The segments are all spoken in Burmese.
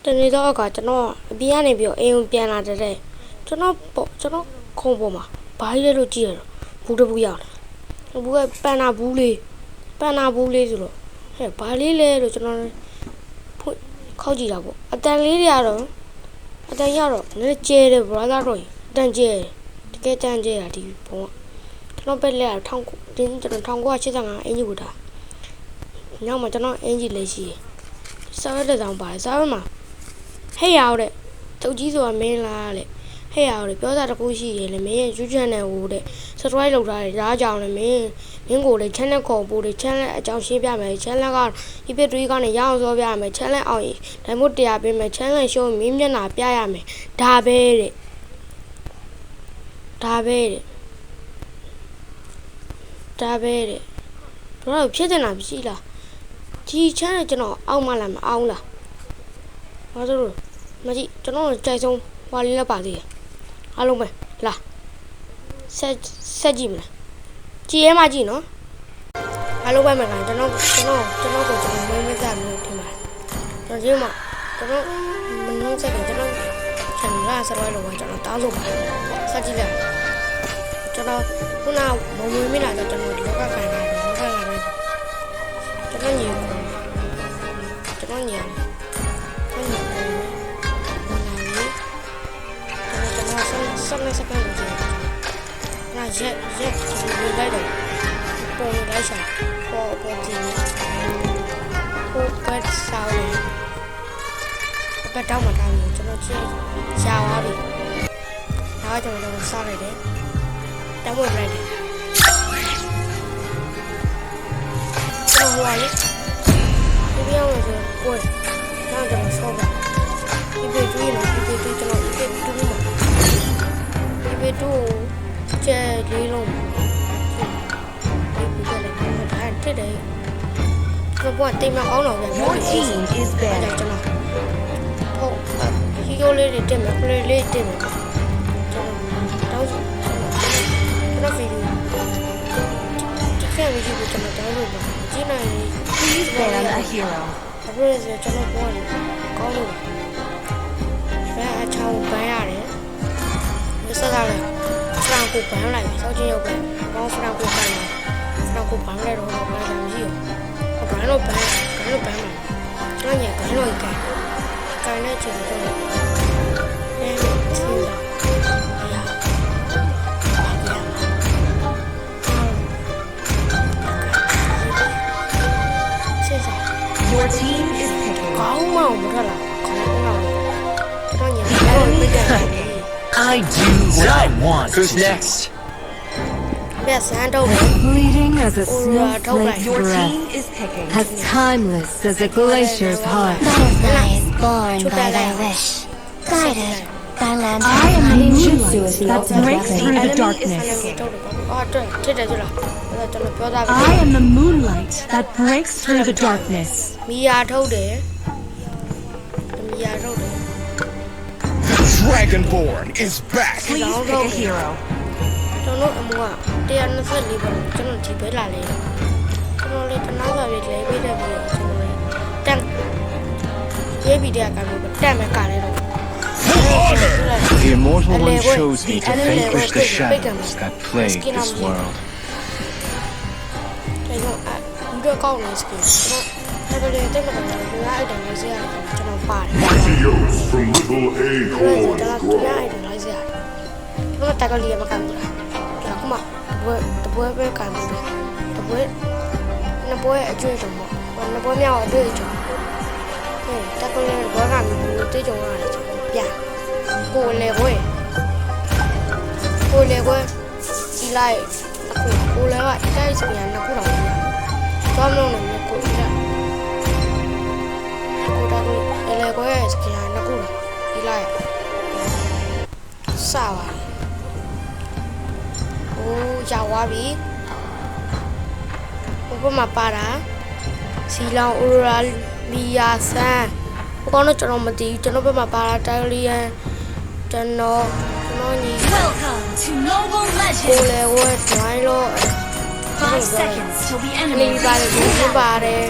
တနေ့တော့ကကျွန်တော်အပြင်ကနေပြီးအိမ်ကိုပြန်လာတဲ့ကျွန်တော်ခုံပေါ်မှာဘာကြီးလဲလို့ကြည့်ရတော့ဘူးတဘူးရောက်တယ်ဘူးကပန်နာဘူးလေးဆိုတော့ဟဲ့ဘာလေးလဲလို့ကျွန်တော်ခောက်ကြည့်တာပေါ့အတန်လေးတွေကတော့အတန်ရတော့နည်းကျဲတယ် brother တော့အတန်ကျဲတကယ်တန်ကျဲတာဒီဘုံကကျွန်တော်ပဲလဲကျွန်တော်1985အင်ဂျီဝတ်တာညောင်မှာကျွန်တော်အင်ဂျီလေးရှိစားရတဲ့တောင်ပါတယ်စားရမှာဟဲ့ရောက်တဲ့တုတ်ကြီးဆိုတာမင်းလားလေဟဲ့ရောက်တဲ့ပြောတာတကူရှိရလေမင်းရဲ့ YouTube channel ဟိုတဲ့ subscribe လုပ်ထားတယ်ဒါကြောင့်လေမင်းကိုလေ channel ခေါ်ပို့တယ် channel အကြောင်းရှင်းပြမယ် channel ကဒီပစ်တွေကနေရအောင်ပြောပြမယ် channel အောင်ရင်ဒါမှမဟုတ်တရားပေးမယ် channel ရှုံးမင်းမျက်နှာပြရမယ်ဒါပဲတဲ့ဘရောဖြစ်တယ်လားမရှိလားဒီ channel ကျွန်တော်အောက်မှလားမအောင်လားဘာလို့မကြည့်ကျွန်တော်ကြိုက်ဆုံးဟွာလေးလည်းပါသေးတယ်အားလုံးပဲလာဆက်ကြည့်မလားကြည့်ရဲမှကြည့်နော်အားလုံးပဲမှာကျွန်တော်မင်းမစားလို့ထင်ပါတယ်ကျွန်တော်ဒီမှာကျွန်တော်မနှောင်းစက်ကကျွန်တော် channel ကဆက်သွားလို့ကျွန်တော်တောင်းလို့ပါဆက်ကြည့်လိုက်ကျွန်တော်ခုနမဝင်မိလာတော့ကျွန်တော်ဒီလောကခိုင်းတာကျွန်တော်ညီဆက်စကန်လို့နာရက်ဒီလိုက်တော့ပုံလိုက်ရှာပေါ်တင်ပတ်ဆောင်းပတ်တောင်းမှတောင်းကျွန်တော်ကြည့်ရှာသွားပြီဒါကကျွန်တော်စောင့်လိုက်တယ်တောင်းဝင်လိုက်တယ်ကျွန်တော်ဟိုလေဒီပြောင်းဆိုကိုယ်နောက်ကျွန်တော်ဆော့ပါဒီပေတူးနော်ဒီပေတူးကျွန်တော်ဒီပေတူးမှာဒီပေတူးကျဲလေးလုံးဒီပေတူးလည်းအဲ့ထက်တယ်ဘောတိမ်မကောင်းတော့ဗျာ Your team is better ကျွန်တော်ဟုတ်ဟီရိုလေးတွေတက်မယ်ပလေးလေးတက်မယ်ကျွန်တော်ဗီဒီယိုဒီကဲဗီဒီယိုကျွန်တော်တောင်းလို့ပါကြည့်နိုင် Please ban a hero အခုလည်းကျွန်တော်ပေါ်တယ်ကောင်းလို့ဘယ်အချောင်းပန်းရတယ်မစကားလဲဖရန်ကိုပန်းလိုက်စောချင်းရောက်ပဲဘောဖရန်ကိုပန်းလိုက်တော့ဘာမှမရှိဘူးဘာလို့ပန်းမှာကျွန်တော်ညကတော့ကိုင်နေချင်တော့Your team is picking. ကောင်းမအောင်မထလားကောင်းတော့ကျွန်တော်ညI do what I want. Who's next? ဘယ်စမ်းတော့ Fleeting as a snowflake's Your breath, team is picking. as timeless as a glacier's heart. Butterfly is born by thy wish, guided by lands. I am the moonlight that breaks through the darkness. ဖြစ်တယ်ဆိုလားကျွန်တော်ပြောတာပဲ I am the moonlight that breaks through the darkness. မီယာထုတ်တယ် Dragonborn is back. Please pick a hero. ကျွန်တော်အမက124ပဲကျွန်တော်ဒီပဲလာလေကျွန်တော်လေတနာစာရေးလဲပေးတဲ့ပြီးကျွန်တော်တန်ရေးပြီးတဲ့ကံကိုတက်မဲ့ကလည်းတော့ The immortal one Allez, chose me to allez, vanquish the allez, shadows that plague this world. ကျွန်တော်အဒီကောင်းနေစကကျွန်တော်တက်တဲ့မှာလည်းအဲ့ဒါလေးစရာကျွန်တော်ပါတယ် Mighty oaks from little acorn ကျွန်တော် grow. အဲ့ဒါလေးစရာကျွန်တော်တက်ကလေးမကန်ဘူးလားဒါကမှတပွဲပဲကန်ဘူးတပွဲနှစ်ပွဲအကျွေးတုံးပေါ့နှစ်ပွဲမြောက်အတွေ့အကြုံတက်ကလေးဘောကမျိုးတွေ့ကြုံရတယ်ပြန်ကိုလေဝဲဒီလိုက်ကိုလေကတိုက်စပြန်နှစ်ခုတော့သွားမလို့လည်းကိုလက်ကိုတာကိုလေကိုရဲ့စပြန်နှစ်ခုဒီလိုက်စပါโอ้ရသွားပြီဘုမပါတာစီလောင်အိုရာမီယာဆန်ဘကောတော့ကျွန်တော်မသိဘူးကျွန်တော်ဘက်မှာပါတာတိုင်လီယန်ကျွန်တော်ညီ Welcome to Mobile ကို Legends. လေဝဲဒိုင်းလို့ 5 seconds till the နေ enemy ပါတယ် reaches ဒီပါတယ်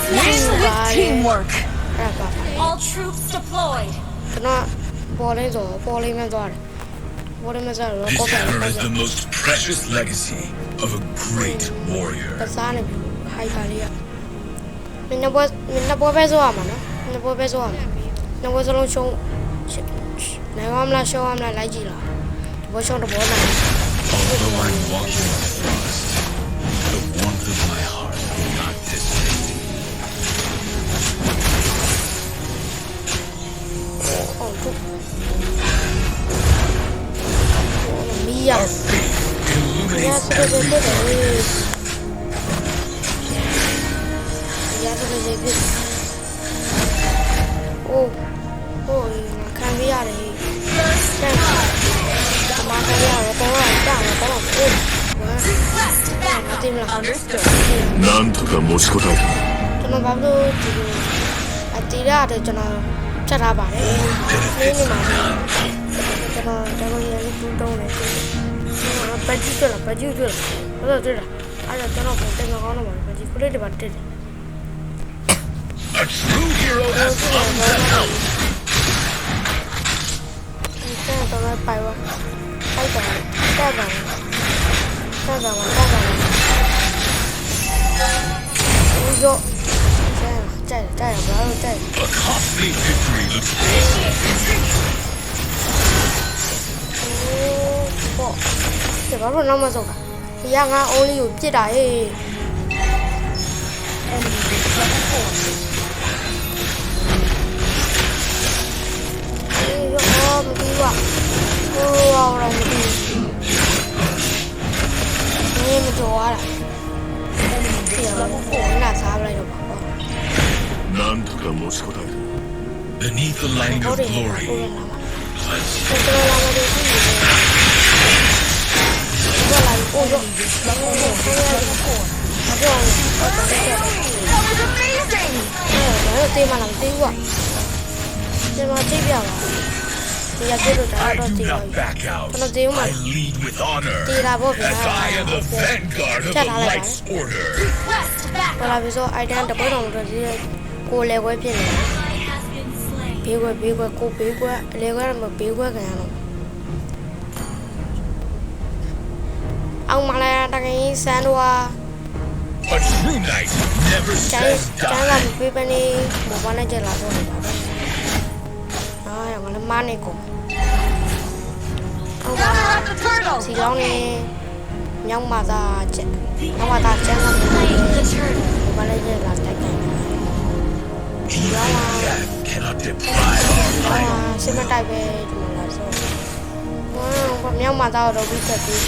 Smash with teamwork. အဲ့ပါ All troops deployed. ကျွန်တော်ပေါ်လေးဆိုပေါ်လေးမဲ့သွားတယ်ပေါ်လေးမဲ့ဆိုတော့ This ကောက်တယ် hammer is the most precious legacy of a great warrior. ပစားနေပြီဟိုက်ပါလေးကမင်းနဘောပဲဆိုရမှာနော်နဘောပဲဆိုရမှာနဘောစလုံးရှုံးနိုင်မလားရှုံးမလားလိုက်ကြည့်လားတဘောရှုံးတဘောနိုင် Although I'm walking in the frost, the warmth of my heart will not dissipate. အော်သူမီးရ Our faith ရ illuminates စတဲ့ every တဲ့ path. ရစတဲ့တဲ့အိုးခံရရတယ်တန်းမာခံရတော့တော့တောင်းတော့အိုးမတင်လား Understood. なんとか持ちこたえた。 ကျွန်တော်ဘာလို့ဒီအတီးရတယ်ကျွန်တော်ချက်ထားပါတယ်နေနေမှာကျွန်တော်ရည်တူတုံးနေတယ်ပက်ကြီးတွေ့လားအဲ့တော့တွေ့လားအဲ့တော့ကျွန်တော်ပုံတင်မကောင်းတော့ပါဘူးပက်ကြီးဖလေးတွေပါတက်တယ် A true hero has come to help. ကျွန်တော်တော့ပိုက်ပါတက်ပါဦးရောကြိုက်ဘာလို့ကြိုက် A costly victory looks ပေါ့ဒီဘာလို့နောက်မဆုံးတာဒီကငါအိုးလေးကိုပြစ်တာဟေး ရောမပြီးပါဟိုတော့မပြီးနေမကြော်ရတာဒီတော့ကိုလာစားလိုက်တော့ပါပေါ့ なんとか持ちこたえた。 beneath the light ဟို of တယ် glory. ဟိုလာမှာ Let's တော်လာမလို့ရှိနေတယ်ဘာလာအိုးရောဘာလို့လဲဘာလို့လဲတော့တေးမလားတေးကွာဒီမှာကြည့်ပြပါဒီရပြတော့ I တော့ do တေးပါ not back out. ကျွန်တော်တေးဦးမှာ I lead with honor. Tira bo bia. As I am the vanguard of Chat the ala Light's order. Request ဘာ backup. လာပြီးဆိုအိုက်တန်တပွဲတော်တော့ဒီကိုလေခွဲဖြစ်နေ Ally has been slain. ဘေးခွဲကိုဘေးခွဲအလေခွဲတော့ဘေးခွဲခံရတော့အောင်မလာတကင်းစန်တော့ A true knight never ကျန် says ကျန်လာ die. ပေးပနေဘောပါနဲ့ကြလာတော့နေတာပဲအာရမလည်းမနေကိုအောင်ပါ Gather up the turtle. စီလောင်းနေညောင်းမာသာချက်ညောင်းမာသာကျန်လာ Slay the turtle. ဘောပါနဲ့ကြလာတိုက်ခိုင်းတယ် Even death cannot deprive our အာ light. စမတိုက်ပဲဒီမှာလာဆိုဘာမြောက်မာသာတော့ပြီးတက်ပြီး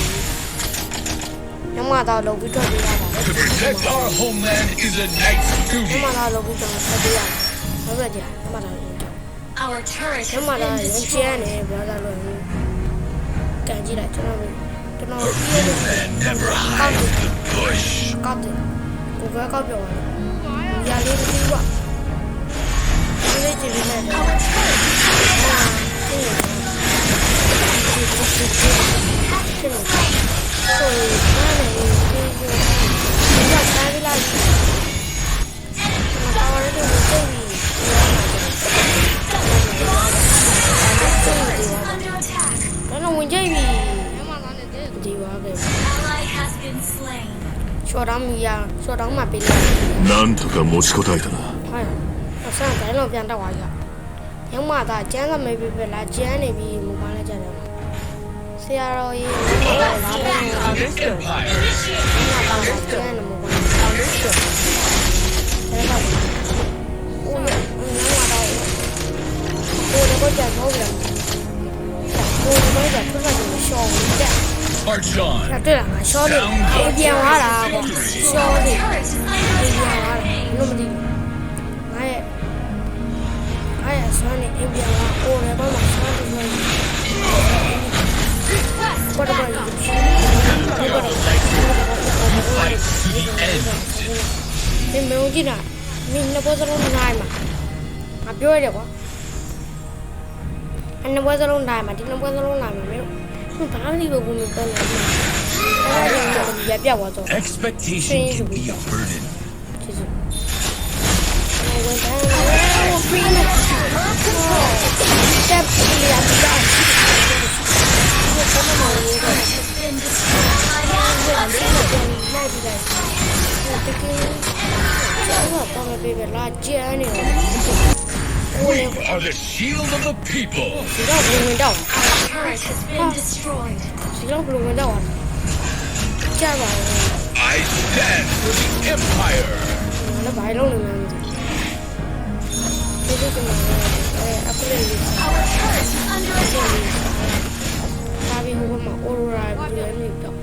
ညောင်းမာသာတော့ပြီးထွက်ပြီးရတာ To protect our homeland is a knight's ညော duty. င်းမာသာတော့ပြီးတော့ထွက်ပြီးရတာဟုတ်ကဲ့ကြာညောင်းမာသာ Our turret ညော has င်းမာသာ been ရင်းချ destroyed. မ်းနေဘာသာလို့ကန်ကြည့်လိုက်ကျွန်တော် A real man never hides the bush. ကောက်တယ်ကိုကကောက်ပြောတယ်ညာလေးမပြီးဘူးဒီလေးကြည့်နေတယ် Our turret ဖြစ်လို့ဆိုရင်ဘာလဲဒီကစားပြီးလိုက်မတော်ရတဲ့စိတ်ကြီး under attack. တော့ဝင်ကြပြီဒီပါပဲ Ally has been slain. ရှော့တောင်းမီယာရှော့တောင်းမှာပေးလိုက် なんとか持ちこたえたな。 ဟုတ်အဆန်တိုင်းလုံးပြန်တော့သွားရရုံးမသာကျန်းစမေးပြလာကျန်းနေပြီမူပါလဲကြတယ်ဆရာတော်ကြီးလာတယ် This empire ကျန်းနေမူပါတယ်ဒါကအိုးရုံးမသာအိုးတော့ကြတော့ပြန်အိုးတော့ကြထွက်လာတယ်ရှော့တယ် march on. 对了，小的，我变化了，小的， Turret is 我 under 变化 attack. 了，那么的，俺也算的，你变化，我来帮忙算的算的， Request 我这边 backup. To the end. 你没有进来，你那不是弄来嘛？啊，别的话，俺那不是弄来嘛？你那不是弄来嘛？没有，你哪里都不能跟来嘛？也别我走， Expectation can be a burden. 其实，我ဝင်တိုင်းတော့ဖရီးနဲ့တက်ပြီးရတာဒီကမမလေးတော့ Been destroyed. လိုက်ပြီးလိုက်တကယ်ကျောင်းကတော့ပြေးလာကြမ်းနေတယ်ဟိုလေ Are the shield of the people. ဒီတော့ဘယ်ဝင်တော့ Turret has been destroyed. ဒီတော့ဘယ်ဝင်တော့ကြာပါဘူး I stand for the Empire. လည်းဘာလုံးနေလဲဒီလိုကမှအခုလည်း Our turret is under attack. ဒါပြီးဟိုမှာ Aurora ပြီးရနေတော့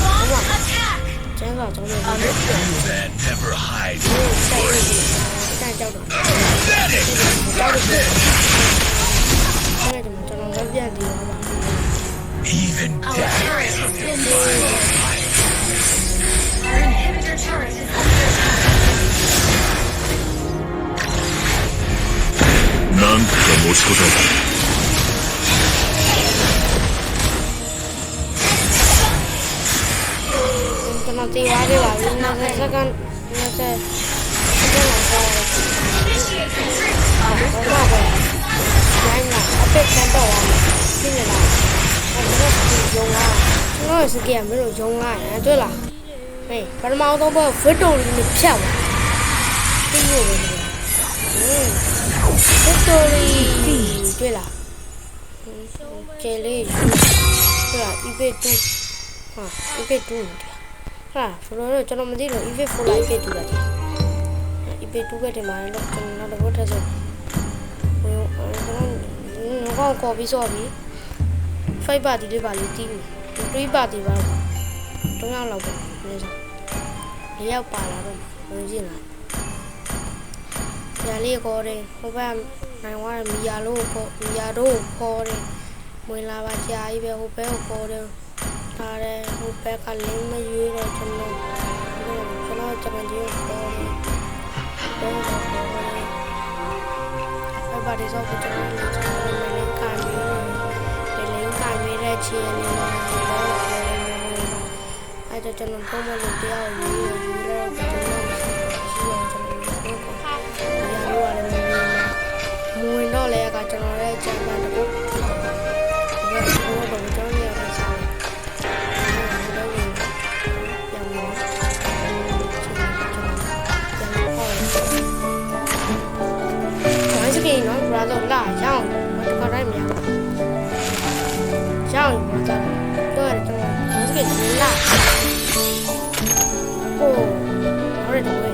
Launch attack. ကျန်းစာကြောင်းနေတယ် That never hides. တိုက်ကြောက်တော့ Pathetic. အဲ့ဒါကျွန်တော်လည်းပြန်ပြီးတော့ပါ Even Our death. turret has been destroyed. Our inhibitor turret is under attack. なんとか持ちこたえた ကျွန်တော်တေးသွားခဲ့ပါပြီ20စက္ကန့်20စက္ကန့်လောက်ကြာတယ် Initiate retreat. ဘာမှပဲနိုင်လားအပစ်ကန်တော့အောင်ပြင်းနေလားအဲ့တော့ရုံလာကျွန်တော်စကေမင်းတို့ရုံလာရင်တွေ့လားဟေးပထမဆုံးဘောဗစ်တိုရီနဲ့ဖြတ်သွားပြီးလို့ပဲဗစ်တိုရီတွေ့လားကျဲလေးတွေ့လား EP2 ဟာ EP2 ဟာဘယ်လိုလဲကျွန်တော်မသိလို့ EP4 လိုက် EP2 လိုက်EP2 ပဲဒီမှာတော့ကျွန်တော်တော့ထက်ဆိုကျွန်တော်ကော်ပြီးစော်ပြီး5ပါတီလေးပါလေးတီးမယ်3ပါတီပါတော့3ရောက်လောက်ပေါ့နည်းစား4ရောက်ပါလာတော့ဝင်ကြည့်လားညာလေးခေါ်တယ်ဟိုဘက်နိုင်ဝါမီယာလို့ခေါ်မီယာတို့ခေါ်တယ်ဝင်လာပါကြာကြီးပဲဟိုဘက်ကိုခေါ်တယ်ဒါလည်းဟိုဘက်ကလင်းမရွေးတော့ကျွန်တော်ဂျပန်ကြီးကိုခေါ်တယ်ဘယ်လိုခေါ်လဲဘာဒီစောကိုကျွန်တော်လည်းလင်းကန်ပြီးလင်းကန်ပြီးတဲ့ချီနေမှာအဲ့တော့ကျွန်တော်ပုံမှန်လိုတရားကိုယူတော့ကျွန်တော်ရှိရကျွန်တော်တို့ကရလို့ရတယ်မဝင်တော့လဲကကျွန်တော်ရဲ့ဂျပန်တကူဒီကတော့ကျွန်တော်ရတဲ့ဆောင်း给侬不然都拉上，我这个人面，上我这对这种不是给你拉，哦，我这东西，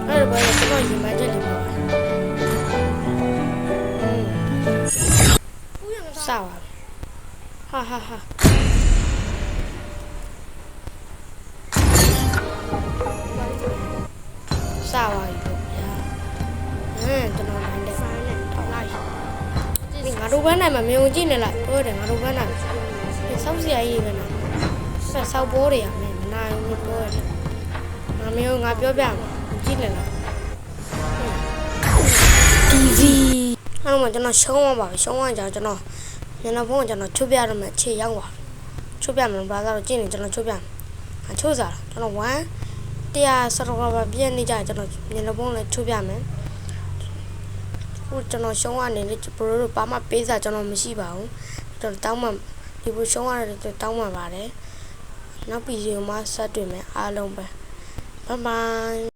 我这个这个一般这里边，啥玩意？哈哈哈。啥玩意？ကျွန်တော်နိုင်တယ်ဖိုင်းနဲ့ထောက်လိုက်ဒီငါတို့ဘန်းနိုင်မှာမြုံကြည့်နေလိုက်ပြောတယ်ငါတို့ဘန်းနိုင်ဆောက်စရာကြီးပဲနော်ဆောက်ပိုးတွေရမယ်မနိုင်ဘူးပြောတယ်ငါမျိုးငါပြောပြမယ်ကြည့်နေလိုက် TV အဲ့တော့ကျွန်တော်ရှုံးသွားပါပြီရှုံးသွားကြကျွန်တော်ညနေဖုန်းကျွန်တော်ချုပ်ပြရမယ်ခြေရောက်ပါချုပ်ပြမယ်ဘာသာတော့ကြည့်နေကျွန်တော်ချုပ်ပြမယ်ချုပ်စားကျွန်တော်1 100စတော့ပါပြည့်နေကြကျွန်တော်ညနေဖုန်းလည်းချုပ်ပြမယ်ကျွန်တော်ရှုံးရနေလေဘရိုတို့ဘာမှပေးစားကျွန်တော်မရှိပါဘူးကျွန်တော်တောင်းမှဒီလိုရှုံးရတယ်တောင်းမှပါတယ်နောက်ဗီဒီယိုမှာဆက်တွေ့မယ်အားလုံးပဲဘိုင်ဘိုင်